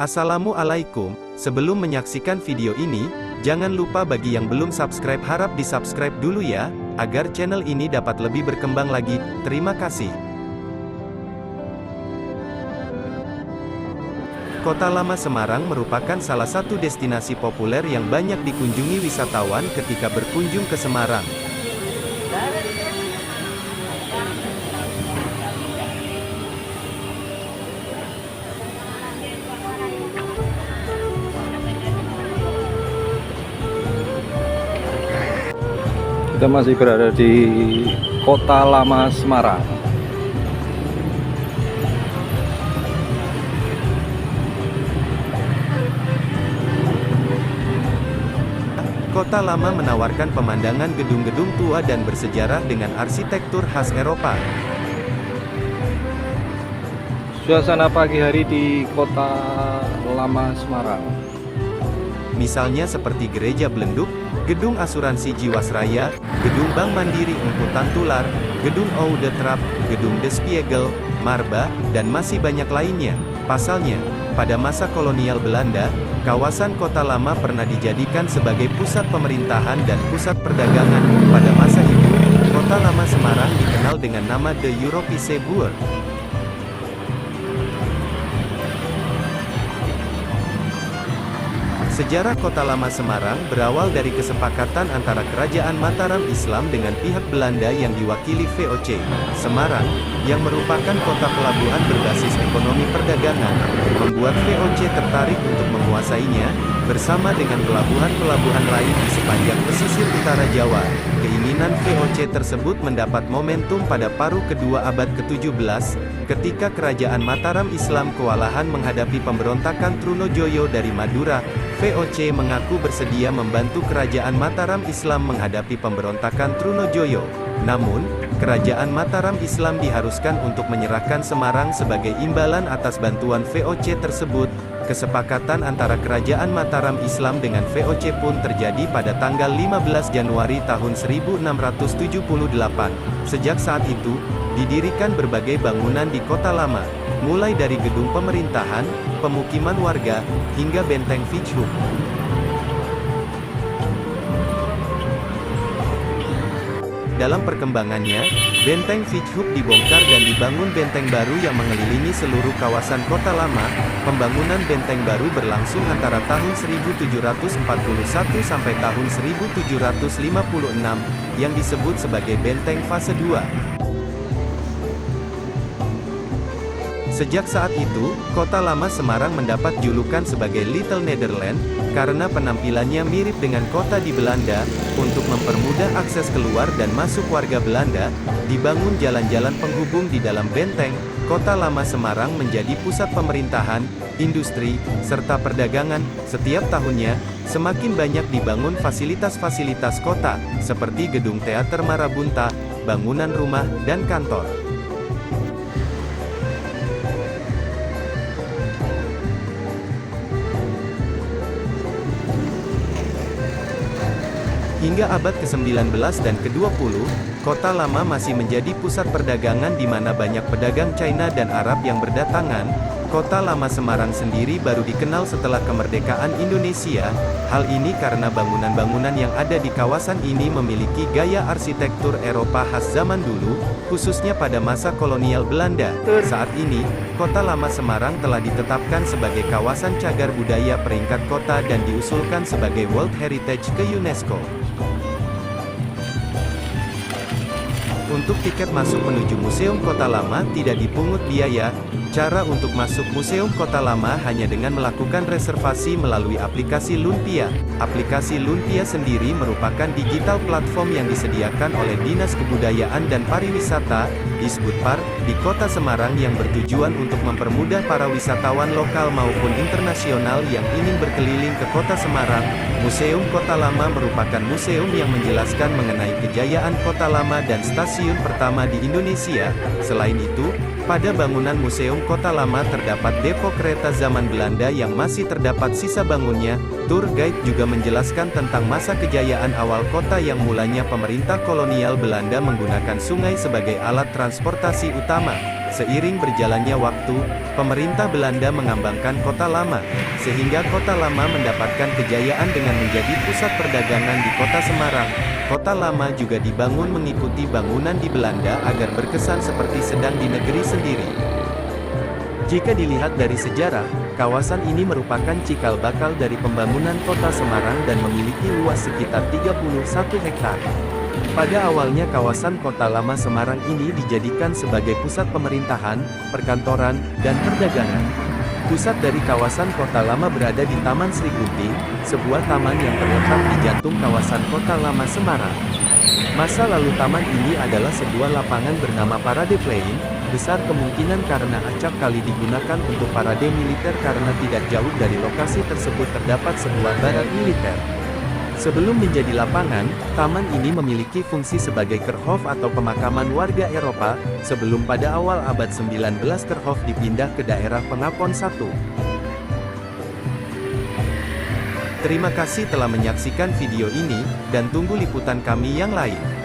Assalamualaikum, sebelum menyaksikan video ini, jangan lupa bagi yang belum subscribe harap di-subscribe dulu ya, agar channel ini dapat lebih berkembang lagi. Terima kasih. Kota Lama Semarang merupakan salah satu destinasi populer yang banyak dikunjungi wisatawan ketika berkunjung ke Semarang. Kita masih berada di Kota Lama Semarang. Kota Lama menawarkan pemandangan gedung-gedung tua dan bersejarah dengan arsitektur khas Eropa. Suasana pagi hari di Kota Lama Semarang. Misalnya seperti Gereja Belenduk, Gedung Asuransi Jiwasraya, Gedung Bank Mandiri Emputan Tular, Gedung Oude Trap, Gedung De Spiegel, Marba, dan masih banyak lainnya. Pasalnya, pada masa kolonial Belanda, kawasan Kota Lama pernah dijadikan sebagai pusat pemerintahan dan pusat perdagangan. Pada masa itu, Kota Lama Semarang dikenal dengan nama De Europese Buurt. Sejarah Kota Lama Semarang berawal dari kesepakatan antara Kerajaan Mataram Islam dengan pihak Belanda yang diwakili VOC Semarang, yang merupakan kota pelabuhan berbasis ekonomi perdagangan, membuat VOC tertarik untuk menguasainya, bersama dengan pelabuhan-pelabuhan lain di sepanjang pesisir utara Jawa. Keinginan VOC tersebut mendapat momentum pada paruh kedua abad ke-17, ketika Kerajaan Mataram Islam kewalahan menghadapi pemberontakan Trunojoyo dari Madura. VOC mengaku bersedia membantu Kerajaan Mataram Islam menghadapi pemberontakan Trunojoyo. Namun, Kerajaan Mataram Islam diharuskan untuk menyerahkan Semarang sebagai imbalan atas bantuan VOC tersebut. Kesepakatan antara Kerajaan Mataram Islam dengan VOC pun terjadi pada tanggal 15 Januari tahun 1678. Sejak saat itu, didirikan berbagai bangunan di Kota Lama, mulai dari gedung pemerintahan, pemukiman warga, hingga benteng Fichhoek. Dalam perkembangannya, benteng Fichhoek dibongkar dan dibangun benteng baru yang mengelilingi seluruh kawasan Kota Lama. Pembangunan benteng baru berlangsung antara tahun 1741 sampai tahun 1756, yang disebut sebagai Benteng Fase 2. Sejak saat itu, Kota Lama Semarang mendapat julukan sebagai Little Netherlands, karena penampilannya mirip dengan kota di Belanda. Untuk mempermudah akses keluar dan masuk warga Belanda, dibangun jalan-jalan penghubung di dalam benteng. Kota Lama Semarang menjadi pusat pemerintahan, industri, serta perdagangan. Setiap tahunnya, semakin banyak dibangun fasilitas-fasilitas kota, seperti gedung teater Marabunta, bangunan rumah, dan kantor. Hingga abad ke-19 dan ke-20, Kota Lama masih menjadi pusat perdagangan di mana banyak pedagang China dan Arab yang berdatangan. Kota Lama Semarang sendiri baru dikenal setelah kemerdekaan Indonesia. Hal ini karena bangunan-bangunan yang ada di kawasan ini memiliki gaya arsitektur Eropa khas zaman dulu, khususnya pada masa kolonial Belanda. Saat ini, Kota Lama Semarang telah ditetapkan sebagai kawasan cagar budaya peringkat kota dan diusulkan sebagai World Heritage ke UNESCO. Untuk tiket masuk menuju Museum Kota Lama tidak dipungut biaya. Cara untuk masuk Museum Kota Lama hanya dengan melakukan reservasi melalui aplikasi Lunpia. Aplikasi Lunpia sendiri merupakan digital platform yang disediakan oleh Dinas Kebudayaan dan Pariwisata, Disbudpar, di Kota Semarang yang bertujuan untuk mempermudah para wisatawan lokal maupun internasional yang ingin berkeliling ke Kota Semarang. Museum Kota Lama merupakan museum yang menjelaskan mengenai kejayaan Kota Lama dan stasiun pertama di Indonesia. Selain itu, pada bangunan Museum Kota Lama terdapat depo kereta zaman Belanda yang masih terdapat sisa bangunnya. Tour guide juga menjelaskan tentang masa kejayaan awal kota yang mulanya pemerintah kolonial Belanda menggunakan sungai sebagai alat transportasi utama. Seiring berjalannya waktu, pemerintah Belanda mengambangkan Kota Lama, sehingga Kota Lama mendapatkan kejayaan dengan menjadi pusat perdagangan di Kota Semarang. Kota Lama juga dibangun mengikuti bangunan di Belanda agar berkesan seperti sedang di negeri sendiri. Jika dilihat dari sejarah, kawasan ini merupakan cikal bakal dari pembangunan Kota Semarang dan memiliki luas sekitar 31 hektar. Pada awalnya kawasan Kota Lama Semarang ini dijadikan sebagai pusat pemerintahan, perkantoran, dan perdagangan. Pusat dari kawasan Kota Lama berada di Taman Sri Gunting, sebuah taman yang terletak di jantung kawasan Kota Lama Semarang. Masa lalu taman ini adalah sebuah lapangan bernama Parade Plain, besar kemungkinan karena acap kali digunakan untuk parade militer karena tidak jauh dari lokasi tersebut terdapat sebuah barak militer. Sebelum menjadi lapangan, taman ini memiliki fungsi sebagai kerhof atau pemakaman warga Eropa, sebelum pada awal abad 19 kerhof dipindah ke daerah Pengapon 1. Terima kasih telah menyaksikan video ini, dan tunggu liputan kami yang lain.